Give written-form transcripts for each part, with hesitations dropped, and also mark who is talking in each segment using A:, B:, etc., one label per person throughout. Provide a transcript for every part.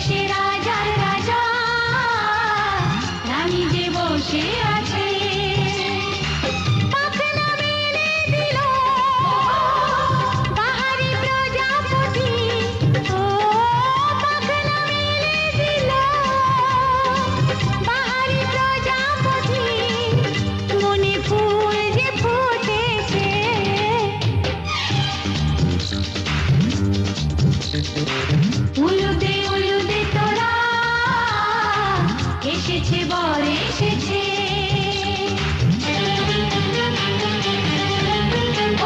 A: সে রাজার রাজা, রানী যে বসে আছে। পাখনা মেলে দিল বাহারি প্রজাপতি, ও পাখনা মেলে দিল বাহারি প্রজাপতি, মনে ফুল যে ফুটেছে। উলুদে উলুদে তোরা এসেছে, বর এসেছে।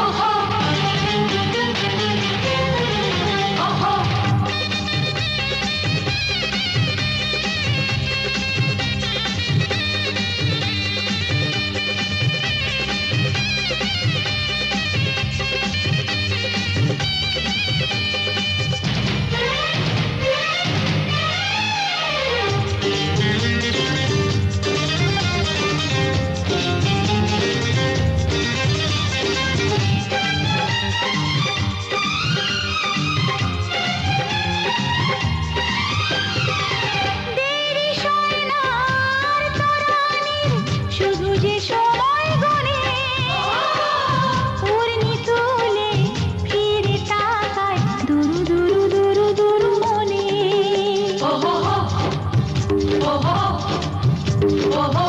A: ওহো ওহো শুধু যে সময় গনে, উর্মি তুলে ফিরে তাকায় দুরু দুরু দুরু দুরু মনে। ওহো ওহো ওহো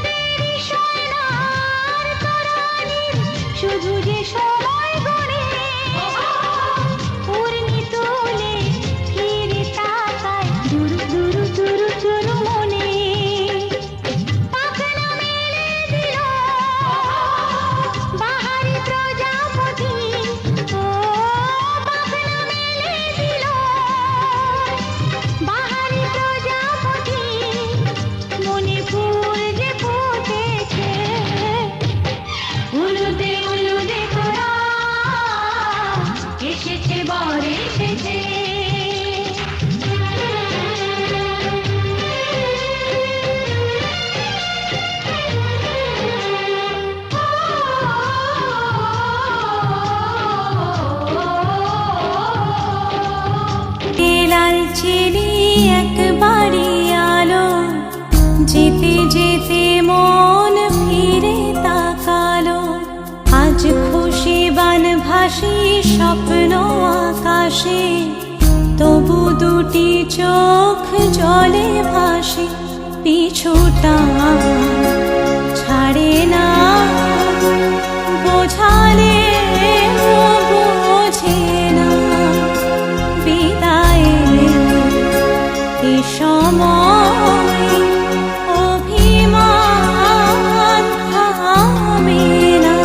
A: দেরি সোনার তরানির, শুধু যে সময় গনে, উর্মি তুলে ফিরে তাকায় দুরু দুরু দুরু দুরু মনে। পাখনা মেলে দিল বাহারি প্রজাপতি, ও পাখনা মেলে দিল বাহারি প্রজাপতি, মনে ফুল যে ফুটেছে। উলুদে উলুদে তোরা এসেছে, বর এসেছে। লালচেরি একবারই আলো, যেতে যেতে মন ফিরে তাকালো। আজ খুশি বানভাসি স্বপ্ন আকাশে, তবু দুটি চোখ জলে ভাসে। পিছুটা ছাড়ে না, বোঝালে বোঝে না। বিদায়ের এ সময় অভিমান থামে না।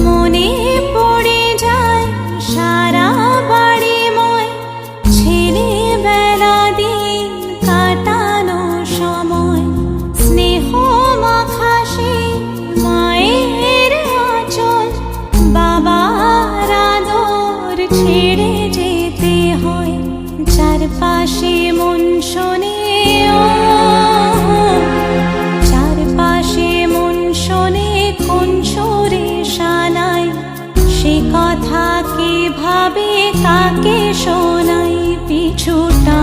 A: মনে পড়ে যায় সারা বাড়িময়, ছেলেবেলা দিন কাটানো সময়। স্নেহ মাখা সেই মায়ের আঁচল, বাবার আদর ছেড়ে যেতে হয়। চারপাশে মন শোনে, ও চারপাশে মন শোনে কোন সুরে শানায়। সে কথা কে ভাবে, কাকে শোনাই পিছুটা।